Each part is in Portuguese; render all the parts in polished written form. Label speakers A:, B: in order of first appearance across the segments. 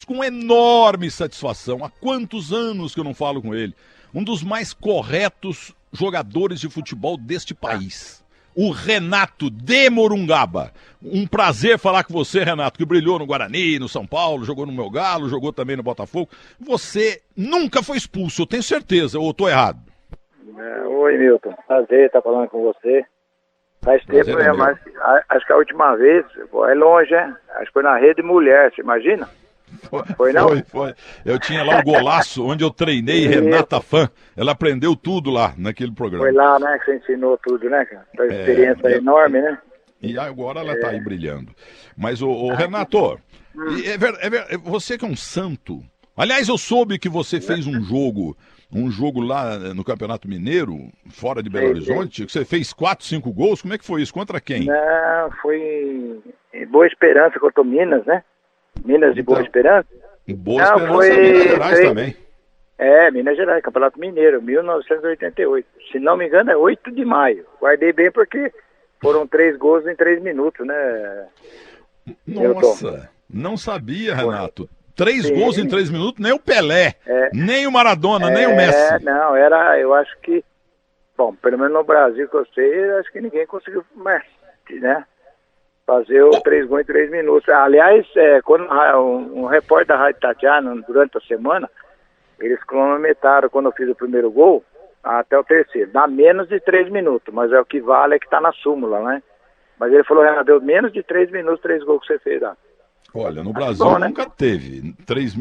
A: com enorme satisfação. Há quantos anos que eu não falo com ele? Um dos mais corretos jogadores de futebol deste país. O Renato de Morungaba. Um prazer falar com você, Renato, que brilhou no Guarani, no São Paulo, jogou no meu Galo, jogou também no Botafogo. Você nunca foi expulso, eu tenho certeza, ou eu tô errado?
B: Oi, Milton. Prazer estar falando com você. Faz tempo, né? Mas acho que a última vez, é longe, né? Acho que foi na Rede Mulher, você imagina? Foi não?
A: Foi. Eu tinha lá o golaço, onde eu treinei Renata Fã. Ela aprendeu tudo lá, naquele programa.
B: Foi lá, né, que você ensinou tudo, né, cara? Uma experiência enorme, né?
A: E agora ela tá aí brilhando. Mas, Renato, você que é um santo. Aliás, eu soube que você fez um jogo lá no Campeonato Mineiro, fora de Belo Horizonte, que você fez 4, 5 gols. Como é que foi isso? Contra quem?
B: Não, foi em Boa Esperança contra o Minas, né? Minas de Boa Esperança?
A: Boa Esperança, Minas Gerais também.
B: Minas Gerais, Campeonato Mineiro, 1988. Se não me engano, é 8 de maio. Guardei bem porque foram 3 gols em 3 minutos, né?
A: Nossa, não sabia, Renato. 3 gols em 3 minutos, nem o Pelé, nem o Maradona, nem o Messi.
B: Não, eu acho que, bom, pelo menos no Brasil que eu sei, acho que ninguém conseguiu mais, né? Fazer os 3 gols em 3 minutos. Aliás, quando um repórter da Rádio Tatiana, durante a semana, eles cronometraram quando eu fiz o primeiro gol, até o terceiro. Dá menos de 3 minutos, mas o que vale é que tá na súmula, né? Mas ele falou, Renato, deu menos de 3 minutos, 3 gols que você fez lá.
A: Olha, no Brasil nunca teve 3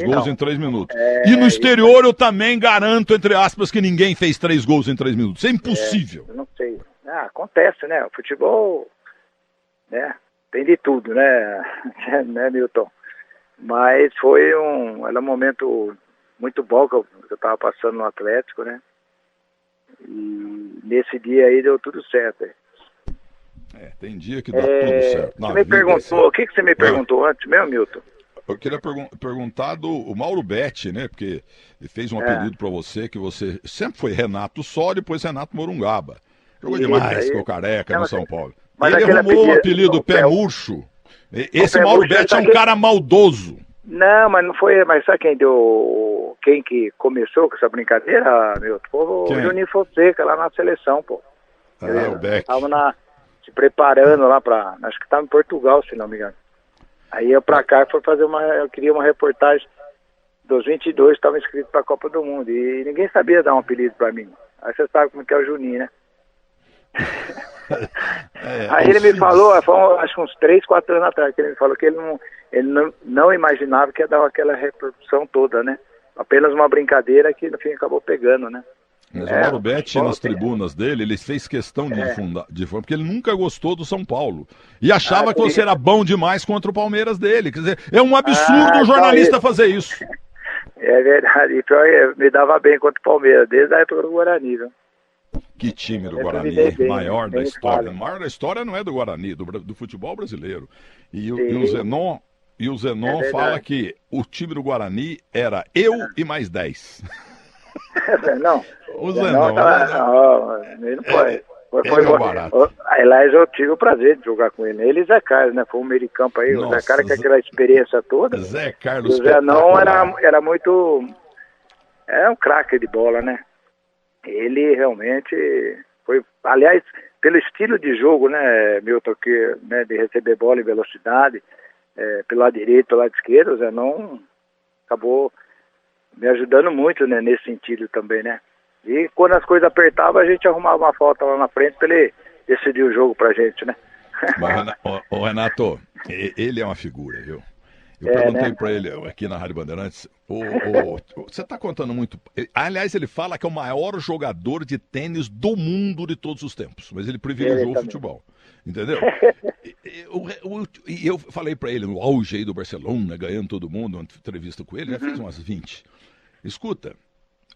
A: gols em 3 minutos.
B: E
A: no exterior eu também garanto, entre aspas, que ninguém fez 3 gols em 3 minutos. É impossível.
B: Eu não sei. Acontece, né? O futebol, né? Tem de tudo, né? Né, Milton? Mas foi um momento muito bom que eu estava passando no Atlético, né? E nesse dia aí deu tudo certo.
A: Tem dia que dá tudo certo.
B: Você me perguntou, o que você me perguntou antes mesmo, Milton?
A: Eu queria perguntar do Mauro Betti, né? Porque ele fez um apelido para você, que você sempre foi Renato só, depois Renato Morungaba. Jogou demais com o Careca no São Paulo. Mas ele arrumou o apelido Pé Murcho. Esse Mauro Betti é um cara maldoso.
B: Não, mas não foi. Mas sabe quem que começou com essa brincadeira, Milton? Foi o Juninho Fonseca, lá na seleção, pô.
A: O Beck.
B: Tava se preparando lá acho que estava em Portugal, se não me engano. Aí eu pra cá fui fazer eu queria uma reportagem dos 22 que estavam inscritos pra Copa do Mundo, e ninguém sabia dar um apelido pra mim. Aí você sabe como que é o Juninho, né? Aí ele me falou, acho que uns 3, 4 anos atrás, que ele me falou que ele não imaginava que ia dar aquela repercussão toda, né? Apenas uma brincadeira que no fim acabou pegando, né?
A: Mas o Mauro Betti, nas tribunas dele, ele fez questão de porque ele nunca gostou do São Paulo. E achava que você era bom demais contra o Palmeiras dele. Quer dizer, é um absurdo o jornalista fazer isso.
B: É verdade. E pior, me dava bem contra o Palmeiras, desde a época do Guarani, viu?
A: Que time do Guarani, maior da história. O maior da história não é do Guarani, do futebol brasileiro. E o Zenon fala que o time do Guarani era eu e mais 10.
B: Não,
A: o Zenon
B: ele não foi.
A: Foi barato.
B: Aliás, eu tive o prazer de jogar com ele. Ele e Zé Carlos, né? Foi um meio de campo aí. Nossa, o Zé Carlos com aquela experiência toda.
A: Zé Carlos.
B: O Zé não era muito. Era um craque de bola, né? Ele realmente foi. Aliás, pelo estilo de jogo, né, Milton, né, de receber bola em velocidade, pelo lado direito, pelo lado esquerdo, o Zé não acabou me ajudando muito, né, nesse sentido também, né? E quando as coisas apertavam, a gente arrumava uma falta lá na frente para ele decidir o jogo pra gente, né?
A: Mas, Renato, ele é uma figura, viu? Eu perguntei pra ele aqui na Rádio Bandeirantes, você tá contando muito... Aliás, ele fala que é o maior jogador de tênis do mundo de todos os tempos, mas ele privilegiou o futebol, entendeu? E eu falei pra ele, no auge aí do Barcelona, ganhando todo mundo, uma entrevista com ele, já fez umas 20. Escuta,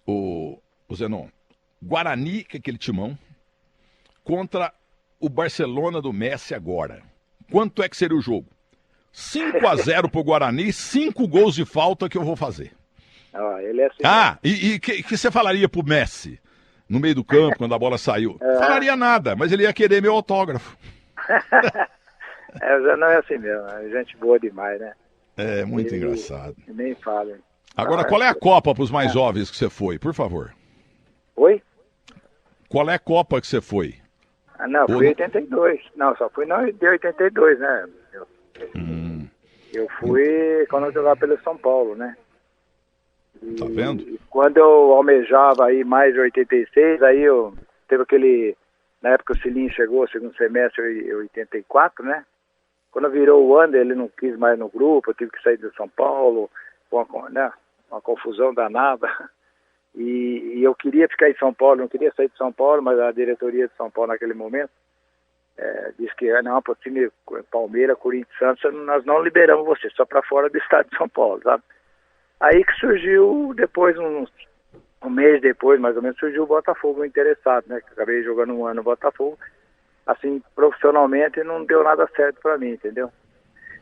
A: o Zenon, Guarani, que é aquele timão, contra o Barcelona do Messi agora. Quanto é que seria o jogo? 5-0 pro Guarani, 5 gols de falta que eu vou fazer.
B: Ele é assim,
A: e que você falaria pro Messi no meio do campo, quando a bola saiu? Falaria nada, mas ele ia querer meu autógrafo.
B: O Zé não é assim mesmo, é gente boa demais, né?
A: É muito engraçado.
B: Nem fala.
A: Agora, qual é a Copa para os mais jovens que você foi, por favor?
B: Oi?
A: Qual é a Copa que você foi?
B: Não, fui em 82. Não, só fui de 82, né? Eu fui quando eu jogava pelo São Paulo, né?
A: Tá vendo?
B: E quando eu almejava aí mais de 86, aí eu teve aquele... Na época o Cilinho chegou, segundo semestre, em 84, né? Quando virou o ano, ele não quis mais no grupo, eu tive que sair de São Paulo, uma confusão danada. E eu queria ficar em São Paulo, não queria sair de São Paulo, mas a diretoria de São Paulo naquele momento disse que não, para o time Palmeiras, Corinthians, Santos, nós não liberamos você, só para fora do estado de São Paulo, sabe? Aí que surgiu, depois, um mês depois, mais ou menos, surgiu o Botafogo interessado, né? Que acabei jogando um ano no Botafogo, assim, profissionalmente, não deu nada certo para mim, entendeu?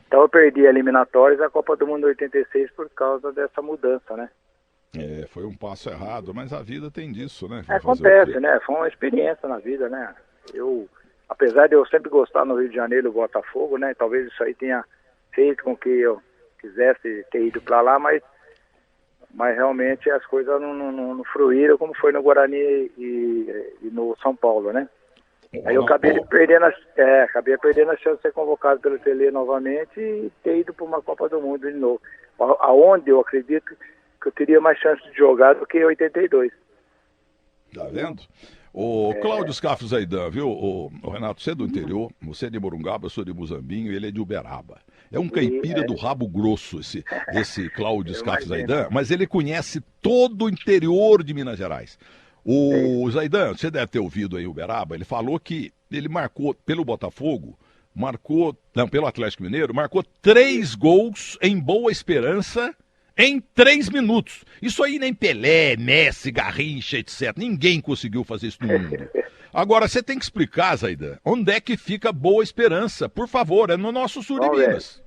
B: Então eu perdi a eliminatórias da Copa do Mundo 86 por causa dessa mudança, né?
A: Foi um passo errado, mas a vida tem disso, né?
B: Acontece, né? Foi uma experiência na vida, né? Apesar de eu sempre gostar no Rio de Janeiro do Botafogo, né? Talvez isso aí tenha feito com que eu quisesse ter ido para lá, mas realmente as coisas não fluíram como foi no Guarani e no São Paulo, né? Aí eu acabei perdendo a chance de ser convocado pelo Tele novamente e ter ido para uma Copa do Mundo de novo. Aonde eu acredito que eu teria mais chance de jogar do que em 82.
A: Tá vendo? O Cláudio Scafo Zaidan, viu? O Renato, você é do interior, você é de Morungaba, eu sou de Muzambinho e ele é de Uberaba. É um caipira do rabo grosso esse Cláudio Scafo Zaidan, mas ele conhece todo o interior de Minas Gerais. O Zaidan, você deve ter ouvido aí Uberaba, ele falou que ele marcou pelo Botafogo, pelo Atlético Mineiro, marcou 3 gols em Boa Esperança em 3 minutos. Isso aí nem Pelé, Messi, Garrincha, etc. Ninguém conseguiu fazer isso no mundo. Agora, você tem que explicar, Zaidan, onde é que fica Boa Esperança. Por favor, é no nosso sul de Minas.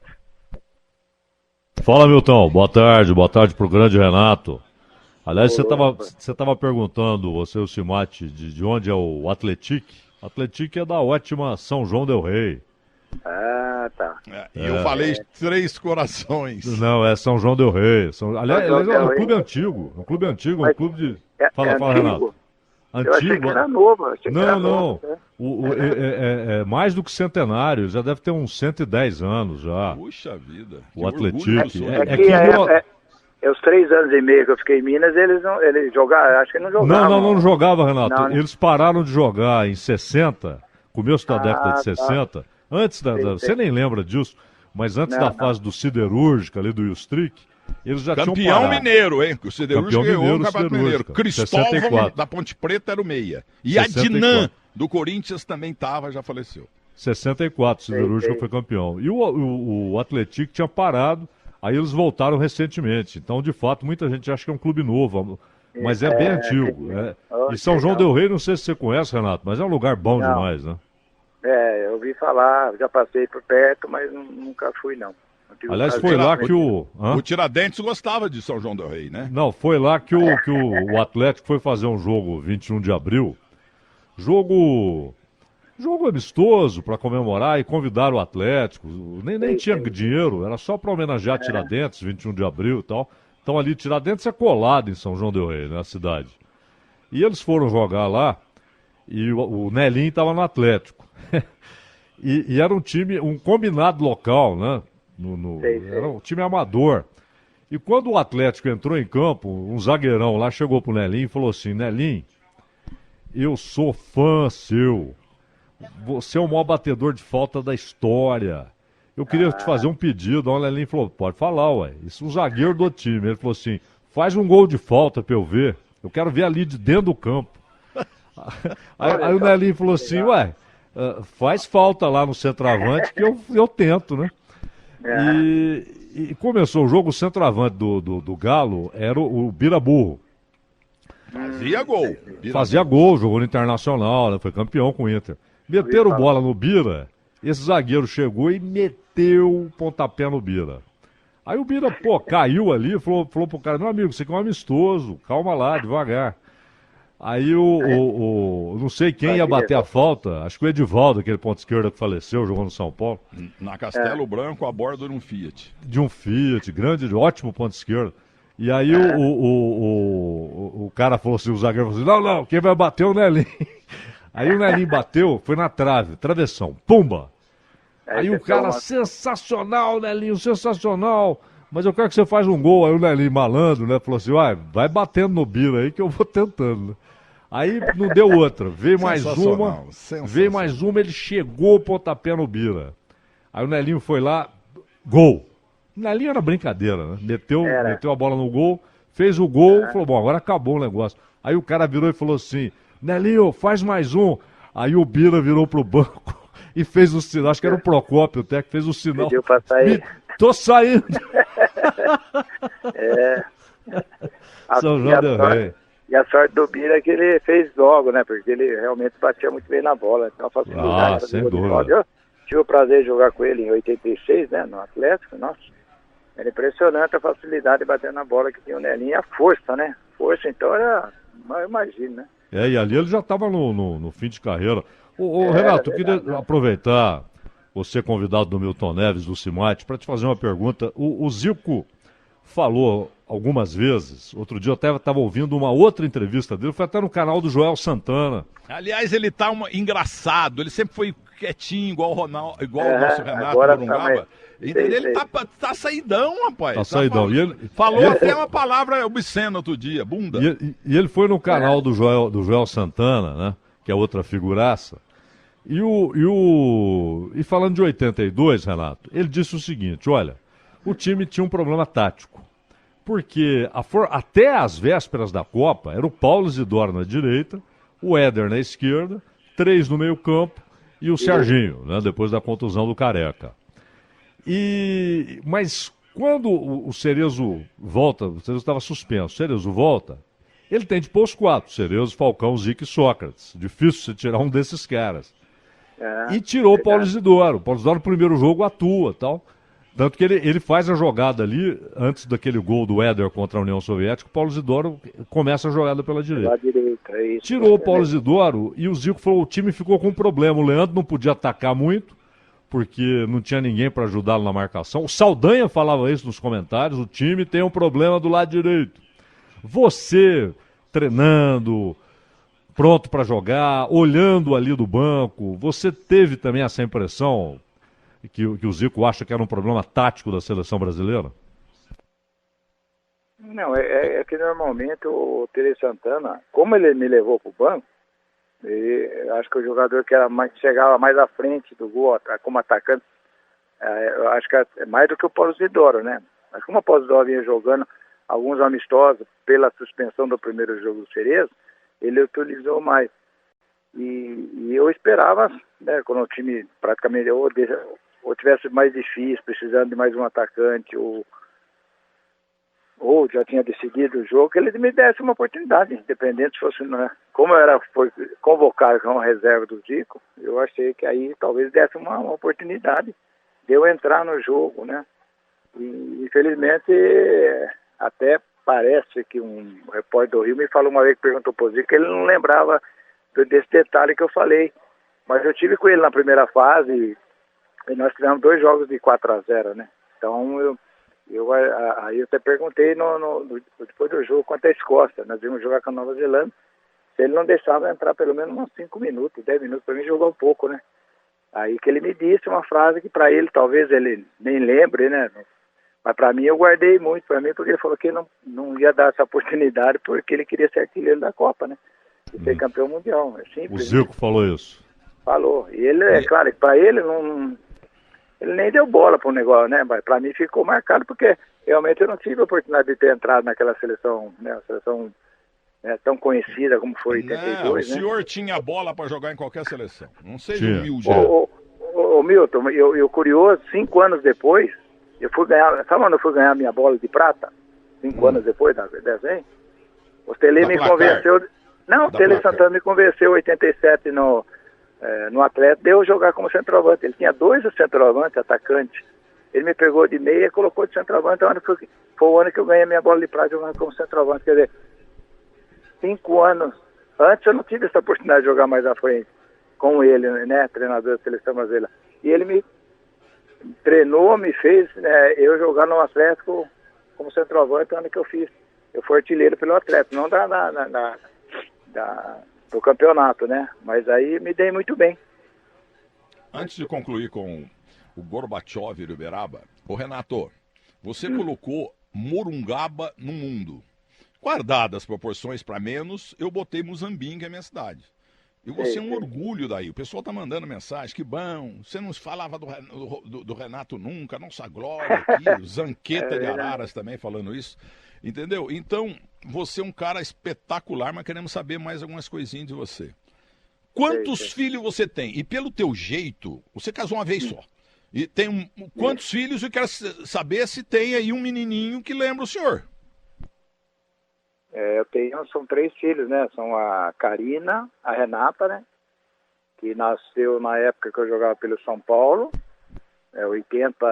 C: Fala, Milton. Boa tarde pro grande Renato. Aliás, você estava perguntando, você e o Cimate, de onde é o Atletique. Atletique é da ótima São João del Rei.
B: Ah, tá.
A: E eu falei 3 Corações.
C: Não, é São João del Rei. Aliás, é um clube antigo. Um clube de... Fala, Renato. Antigo.
B: Eu achei que era novo.
C: Não. É mais do que centenário. Já deve ter uns 110 anos já.
A: Puxa vida.
C: O Atletique.
B: Os 3 anos e meio que eu fiquei em Minas, eles jogaram, acho que não jogavam.
C: Não jogava, Renato.
B: Não, né?
C: Eles pararam de jogar em 60, começo da década de 60. Tá. Antes você nem lembra disso, mas antes da fase do Siderúrgica, ali do Ilstrick, eles já tinham parado.
A: Campeão mineiro, hein? O Siderúrgica ganhou o Campeonato Mineiro. Cristóvão
C: 64.
A: da Ponte Preta era o meia. E
C: 64.
A: a Dinan do Corinthians também estava, já faleceu.
C: 64, o Siderúrgica foi campeão. E o Atletique tinha parado, aí eles voltaram recentemente. Então, de fato, muita gente acha que é um clube novo, mas é bem antigo. E São João del Rei, não sei se você conhece, Renato, mas é um lugar bom demais, né?
B: Eu ouvi falar, já passei por perto, mas nunca fui, não.
C: Aliás, foi lá que
A: o Tiradentes gostava de São João del Rei, né?
C: Não, foi lá que o Atlético foi fazer um jogo 21 de abril. Jogo amistoso para comemorar e convidar o Atlético. Nem tinha dinheiro, era só para homenagear Tiradentes, 21 de abril e tal. Então ali, Tiradentes é colado em São João del Rei, na cidade. E eles foram jogar lá e o Nelinho estava no Atlético. e era um time, um combinado local, né? Era um time amador. E quando o Atlético entrou em campo, um zagueirão lá chegou pro Nelinho e falou assim: Nelinho, eu sou fã seu. Você é o maior batedor de falta da história. Eu queria te fazer um pedido. O Nelinho falou: pode falar, ué. Isso é um zagueiro do time. Ele falou assim: faz um gol de falta pra eu ver. Eu quero ver ali de dentro do campo. Aí o Nelinho falou assim: ué, faz falta lá no centroavante que eu tento, né? E começou o jogo, o centroavante do Galo era o Biraburro. Fazia gol, jogou no Internacional, né? Foi campeão com o Inter. Meteram bola no Bira, esse zagueiro chegou e meteu o pontapé no Bira. Aí o Bira, caiu ali, falou pro cara: meu amigo, você aqui é um amistoso, calma lá, devagar. Aí não sei quem ia bater a falta, acho que o Edivaldo, aquele ponto esquerdo que faleceu, jogou no São Paulo.
A: Na Castelo Branco, a bordo de um Fiat.
C: De um Fiat, grande, ótimo ponto esquerdo. E aí o cara falou assim, o zagueiro falou assim, não, quem vai bater é o Nelinho. Aí o Nelinho bateu, foi na trave, travessão, pumba. Aí o cara, sensacional, Nelinho, sensacional. Mas eu quero que você faça um gol. Aí o Nelinho, malandro, né, falou assim, vai batendo no Bira aí que eu vou tentando, né? Aí não deu outra, veio mais uma, ele chegou o pontapé no Bira. Aí o Nelinho foi lá, gol. O Nelinho era brincadeira, né? Meteu a bola no gol, fez o gol, falou, bom, agora acabou o negócio. Aí o cara virou e falou assim, Nelinho, faz mais um. Aí o Bira virou pro banco e fez o sinal, acho que era o Procópio até, que fez o sinal.
B: Pediu pra sair.
C: Tô saindo.
B: São João del Rei. E a sorte do Bira é que ele fez logo, né? Porque ele realmente batia muito bem na bola. Então a facilidade.
C: Sem dúvida.
B: Eu tive o prazer de jogar com ele em 86, né? No Atlético, nossa. Era impressionante a facilidade de bater na bola que tinha o Nelinho e a força, né? Força, então era... Eu imagino, né?
C: E ali ele já estava no fim de carreira. Renato, eu queria aproveitar você convidado do Milton Neves, do Cimate, para te fazer uma pergunta. O Zico falou algumas vezes, outro dia eu até estava ouvindo uma outra entrevista dele, foi até no canal do Joel Santana.
A: Aliás, ele tá engraçado, ele sempre foi quietinho, igual o Ronaldo, igual o nosso Renato Morungaba. Ele tá saidão, rapaz.
C: Tá saidão.
A: Falou até uma palavra obscena outro dia, bunda.
C: E ele foi no canal do Joel Santana, né? Que é outra figuraça. E falando de 82, Renato, ele disse o seguinte, olha, o time tinha um problema tático. Porque até as vésperas da Copa, era o Paulo Isidoro na direita, o Éder na esquerda, 3 no meio campo e o Serginho, né, depois da contusão do Careca. Mas quando o Cerezo volta, o Cerezo estava suspenso, o Cerezo volta, ele tem de pôr os 4, Cerezo, Falcão, Zico e Sócrates. Difícil você tirar um desses caras. E tirou o Paulo Isidoro. O Paulo Isidoro no primeiro jogo atua tal. Tanto que ele faz a jogada ali, antes daquele gol do Éder contra a União Soviética, o Paulo Isidoro começa a jogada pela direita. Tirou o Paulo Isidoro e o Zico falou, o time ficou com um problema. O Leandro não podia atacar muito, porque não tinha ninguém para ajudá-lo na marcação. O Saldanha falava isso nos comentários, o time tem um problema do lado direito. Você, treinando, pronto para jogar, olhando ali do banco, você teve também essa impressão que o Zico acha que era um problema tático da seleção brasileira?
B: Não, é que normalmente o Tele Santana, como ele me levou para o banco, acho que o jogador que chegava mais à frente do gol como atacante, eu acho que é mais do que o Paulo Isidoro, né? Mas como o Paulo Isidoro vinha jogando alguns amistosos pela suspensão do primeiro jogo do Cerezo, ele utilizou mais. E eu esperava, né, quando o time praticamente ou tivesse mais difícil, precisando de mais um atacante, ou já tinha decidido o jogo, que ele me desse uma oportunidade, independente se fosse, né? Como foi convocado com a reserva do Zico, eu achei que aí talvez desse uma oportunidade de eu entrar no jogo, né? E infelizmente, até parece que um repórter do Rio me falou uma vez que perguntou pro Zico que ele não lembrava desse detalhe que eu falei, mas eu tive com ele na primeira fase e nós tivemos 2 jogos de 4-0, né? Então aí eu até perguntei depois do jogo contra a Escócia, nós íamos jogar com a Nova Zelândia, se ele não deixava entrar pelo menos uns 5 minutos, 10 minutos, para mim jogou um pouco, né? Aí que ele me disse uma frase que para ele talvez ele nem lembre, né? Mas para mim eu guardei muito para mim, porque ele falou que não ia dar essa oportunidade porque ele queria ser artilheiro da Copa, né? E ser campeão mundial, é simples.
C: O Zico falou isso.
B: Falou. E ele, é claro, que para ele ele nem deu bola pro negócio, né? Mas pra mim ficou marcado porque realmente eu não tive a oportunidade de ter entrado naquela seleção, né? A seleção tão conhecida como foi 82,
A: né? O senhor tinha bola para jogar em qualquer seleção. Não seja humilde.
B: Ô Milton, eu curioso, 5 anos depois, eu fui ganhar, sabe quando eu fui ganhar minha bola de prata? 5 anos depois da desenho? O Tele me convenceu. Não, o Tele Santana me convenceu em 87 no Atlético, deu jogar como centroavante. Ele tinha 2 centroavantes, atacantes. Ele me pegou de meia e colocou de centroavante. Foi o ano que eu ganhei minha bola de prata jogando como centroavante. Quer dizer, 5 anos Antes eu não tive essa oportunidade de jogar mais à frente com ele, né, treinador da seleção brasileira. E ele me treinou, me fez, né, eu jogar no Atlético como centroavante, ano que eu fiz. Eu fui artilheiro pelo Atlético, não do campeonato, né? Mas aí me dei muito bem.
A: Antes de concluir com o Gorbachev e o Uberaba, ô Renato, você colocou Morungaba no mundo. Guardadas as proporções para menos, eu botei Muzambinho, que é a minha cidade. E você é um orgulho daí. O pessoal tá mandando mensagem, que bom, você não falava do Renato nunca, nossa glória aqui, o Zanqueta de Araras também falando isso. Entendeu? Então, você é um cara espetacular, mas queremos saber mais algumas coisinhas de você. Quantos filhos você tem? E pelo teu jeito, você casou uma vez só. E tem quantos filhos? Eu quero saber se tem aí um menininho que lembra o senhor.
B: Eu tenho, são 3 filhos, né? São a Karina, a Renata, né? Que nasceu na época que eu jogava pelo São Paulo, 80,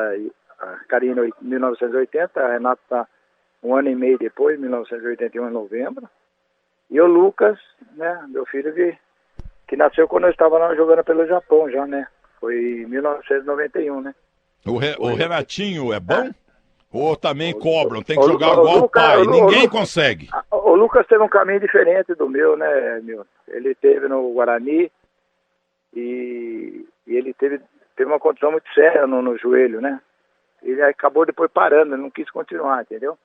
B: a Karina 1980, a Renata um ano e meio depois, 1981, em novembro. E o Lucas, né? Meu filho que nasceu quando eu estava lá jogando pelo Japão já, né? Foi em 1991, né?
A: O Renatinho é bom? Ou também cobram, tem que jogar igual o pai, ninguém consegue.
B: O Lucas teve um caminho diferente do meu, né, meu? Ele teve no Guarani e ele teve uma contusão muito séria no joelho, né? Ele acabou depois parando, ele não quis continuar, entendeu?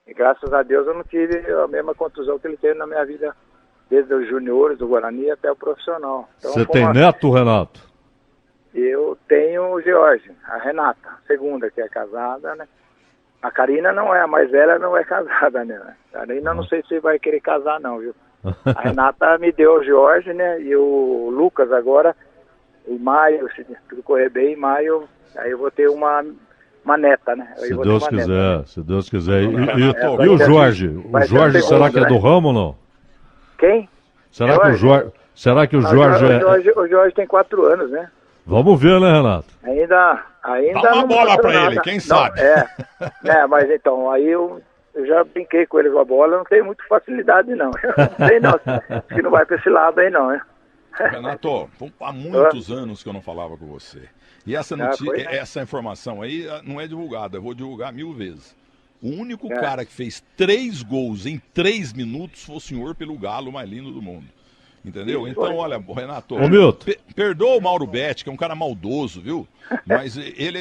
B: E graças a Deus eu não tive a mesma contusão que ele teve na minha vida, desde os juniores do Guarani até o profissional. Então,
C: você tem neto, Renato?
B: Eu tenho o George, a Renata, segunda, que é casada, né? A Karina não é, a mais velha não é casada, né? A Karina não sei se vai querer casar não, viu? A Renata me deu o Jorge, né? E o Lucas agora, em maio, se tudo correr bem, em maio, aí eu vou ter uma neta, né?
C: Se Deus quiser,
B: neta, né?
C: Se Deus quiser. E o Jorge? O Jorge será que é do ramo ou não?
B: Quem?
C: Será que o Jorge é...
B: O Jorge tem 4 anos, né?
C: Vamos ver, né, Renato?
B: Ainda
A: dá uma bola pra ele, quem sabe?
B: Mas então, aí eu já brinquei com ele com a bola, não tem muita facilidade não. Não sei não, acho que não vai pra esse lado aí não, né?
A: Renato, há muitos anos que eu não falava com você. E essa notícia, essa informação aí não é divulgada, eu vou divulgar 1000 vezes. O único cara que fez 3 gols em 3 minutos foi o senhor pelo Galo mais lindo do mundo. Entendeu? Então, olha, Renato, perdoa o Mauro Betti, que é um cara maldoso, viu? Mas ele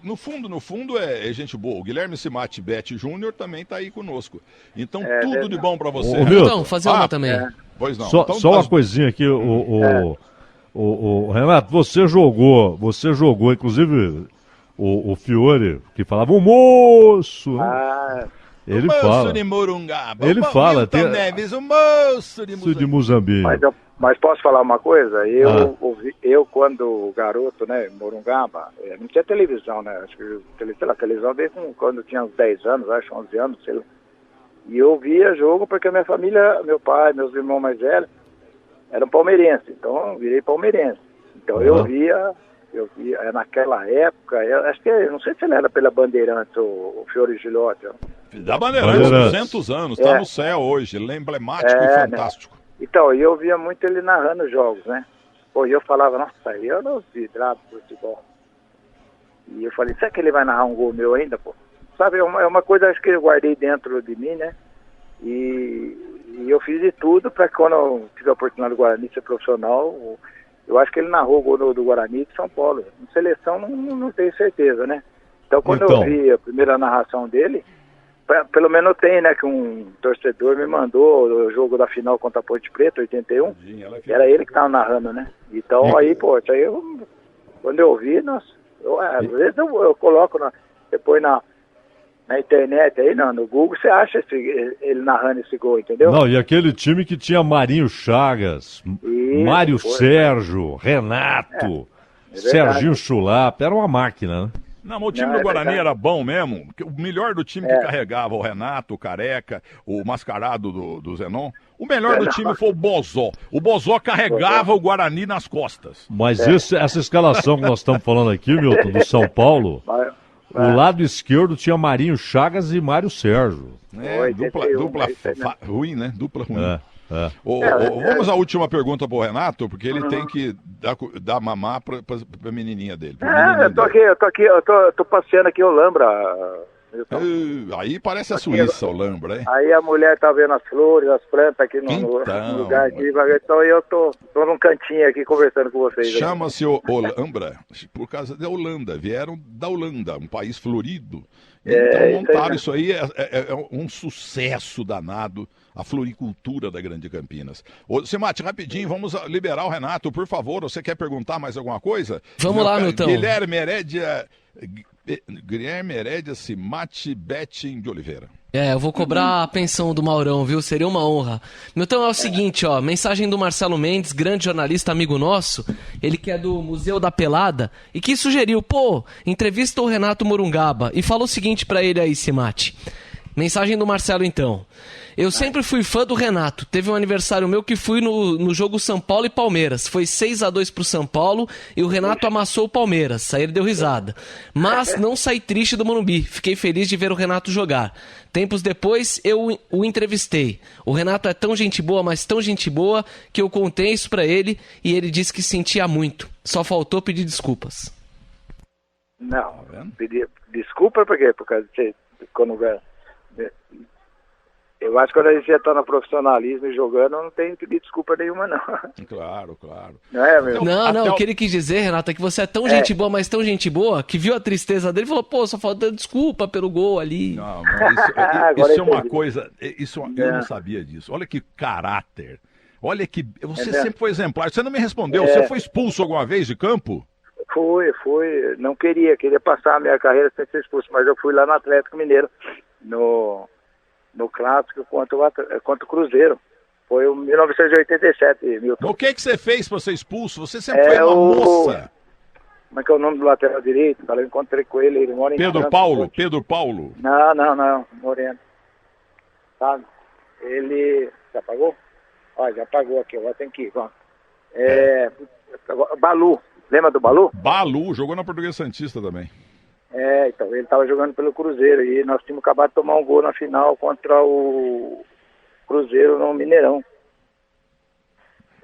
A: no fundo é gente boa. O Guilherme Simati Betti Júnior também tá aí conosco. Então, tudo de bom pra você.
D: Então, fazer uma também.
A: Pois não.
C: Só uma coisinha aqui, Renato, você jogou, inclusive o Fiore, que falava o moço, né? Ele fala.
A: De Morungaba.
C: Ele fala.
A: Neves, o moço
C: de Muzambinho.
B: Mas posso falar uma coisa? Eu quando garoto, né, em Morungaba, não tinha televisão, né? Acho que a televisão desde quando eu tinha uns 10 anos, acho, 11 anos, sei lá. E eu via jogo porque a minha família, meu pai, meus irmãos mais velhos, eram palmeirenses. Então eu virei palmeirense. Então eu via naquela época, acho que, não sei se ele era pela Bandeirantes, o Fiore Gigliotti.
A: Da Bandeirantes, 200 anos, tá no céu hoje, ele é emblemático e fantástico.
B: Né? Então, eu via muito ele narrando jogos, né? Pô, e eu falava, nossa, eu não vidrado do futebol. E eu falei, será que ele vai narrar um gol meu ainda, pô? Sabe, é uma coisa acho que eu guardei dentro de mim, né? E eu fiz de tudo para que quando eu tive a oportunidade do Guarani ser profissional, eu acho que ele narrou o gol do Guarani de São Paulo. Em seleção não tenho certeza, né? Então quando eu vi a primeira narração dele, pelo menos tem, né, que um torcedor me mandou o jogo da final contra a Ponte Preta, 81, era ele que estava narrando, né? Então aí, pô, isso aí quando eu vi, nossa, às vezes eu coloco, depois na internet aí, no Google, você acha ele narrando esse gol, entendeu?
C: Não, e aquele time que tinha Marinho Chagas, Mário Sérgio, Renato, Serginho Chulapa, era uma máquina, né?
A: Não, mas o time do Guarani era bom mesmo. O melhor do time que carregava o Renato, o Careca, o mascarado do Zenon. O melhor do time foi o Bozó. O Bozó carregava o Guarani nas costas.
C: Mas essa escalação que nós estamos falando aqui, Milton, do São Paulo, o lado esquerdo tinha Marinho Chagas e Mário Sérgio.
A: Dupla ruim, né? Dupla ruim. Vamos à última pergunta pro Renato, porque ele tem que dar mamar pra menininha dele.
B: Eu tô passeando aqui em Olambra.
A: Aí parece a Suíça, Olambra, hein?
B: Aí a mulher tá vendo as flores, as plantas aqui no lugar aqui, então eu tô num cantinho aqui conversando com vocês.
A: Chama-se Olambra, por causa da Holanda, vieram da Holanda, um país florido. Então montaram isso aí, é um sucesso danado, a floricultura da Grande Campinas. Ô, Simate, rapidinho, vamos liberar o Renato, por favor, você quer perguntar mais alguma coisa?
D: Vamos lá, Milton.
A: Guilherme Herédia Simate Betting de Oliveira.
D: Eu vou cobrar a pensão do Maurão, viu? Seria uma honra. Milton, é o seguinte, ó, mensagem do Marcelo Mendes, grande jornalista, amigo nosso, ele que é do Museu da Pelada, e que sugeriu, entrevista o Renato Morungaba, e falou o seguinte pra ele aí, Simate. Mensagem do Marcelo, então. Eu sempre fui fã do Renato. Teve um aniversário meu que fui no jogo São Paulo e Palmeiras. Foi 6-2 pro São Paulo e o Renato amassou o Palmeiras. Aí ele deu risada. Mas não saí triste do Morumbi. Fiquei feliz de ver o Renato jogar. Tempos depois, eu o entrevistei. O Renato é tão gente boa, mas tão gente boa, que eu contei isso pra ele e ele disse que sentia muito. Só faltou pedir desculpas.
B: Não, pedir desculpa por quê? Por causa de quando... Eu acho que quando a gente já tá no profissionalismo e jogando, não tem que pedir desculpa nenhuma, não.
A: Claro.
B: Não é, meu?
D: Não, o que ele quis dizer, Renato, é que você é tão gente boa, mas tão gente boa, que viu a tristeza dele e falou, só falta desculpa pelo gol ali.
A: Não, mas isso é uma coisa, eu não sabia disso. Olha que caráter. Olha que, você sempre foi exemplar. Você não me respondeu, você foi expulso alguma vez de campo?
B: Fui. Não queria passar a minha carreira sem ser expulso, mas eu fui lá no Atlético Mineiro, no clássico contra o Cruzeiro. Foi em 1987, Milton.
A: O que você fez para ser expulso? Você sempre foi uma moça.
B: Como é que é o nome do lateral direito? Eu encontrei com ele mora em
A: Pedro Paulo?
B: Não, Moreno. Sabe? Ele... Já apagou? Ó, já apagou aqui, agora tem que ir. Balu. Lembra do Balu?
A: Balu, jogou na Portuguesa Santista também.
B: Então, ele estava jogando pelo Cruzeiro e nós tínhamos acabado de tomar um gol na final contra o Cruzeiro no Mineirão.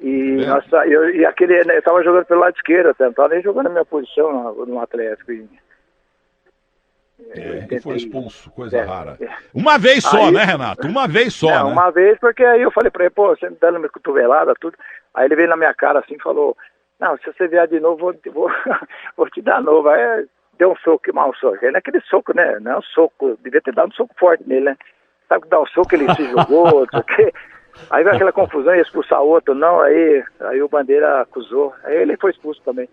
B: E eu estava jogando pelo lado esquerdo, até, não estava nem jogando a minha posição no Atlético.
A: E foi expulso, coisa rara. Uma vez só, né, Renato? Uma vez só, né?
B: Uma vez, porque aí eu falei pra ele, você me dando minha cotovelada, tudo. Aí ele veio na minha cara assim e falou, não, se você vier de novo, vou te dar novo. Aí deu um soco, mal soco. Aí naquele soco, né? Não é um soco, devia ter dado um soco forte nele, né? Sabe que dá um soco, ele se jogou, não sei o quê. Aí veio aquela confusão, ia expulsar outro, não, aí o Bandeira acusou. Aí ele foi expulso também.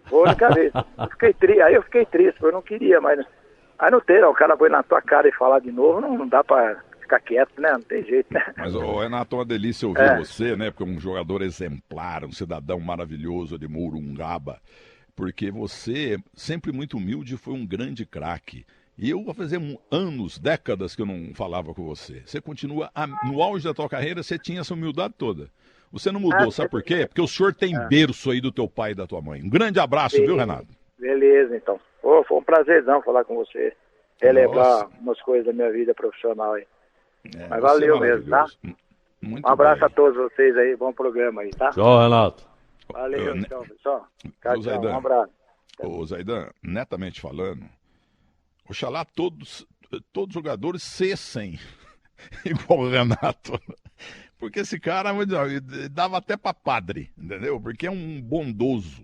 B: Foi a única vez. Aí eu fiquei triste, eu não queria, mas... Aí não tem, o cara foi na tua cara e falar de novo, não dá pra ficar quieto, né? Não tem jeito, né?
A: Mas, Renato, é uma delícia ouvir você, né? Porque é um jogador exemplar, um cidadão maravilhoso de Morungaba. Porque você, sempre muito humilde, foi um grande craque. E eu vou fazer anos, décadas que eu não falava com você. Você continua, no auge da tua carreira, você tinha essa humildade toda. Você não mudou, sabe por quê? Porque o senhor tem berço aí do teu pai e da tua mãe. Um grande abraço, viu, Renato?
B: Beleza, então. Foi um prazerzão falar com você. Relembrar umas coisas da minha vida profissional aí. Mas valeu mesmo, tá?
A: Muito
B: um abraço
A: bem.
B: A todos vocês aí, bom programa aí, tá?
C: Tchau, Renato.
B: Valeu, então, pessoal.
A: Ô, Zaidan,
B: um abraço.
A: Ô, Zaidan, netamente falando, oxalá todos os jogadores cessem igual o Renato. Porque esse cara dava até pra padre, entendeu? Porque é um bondoso.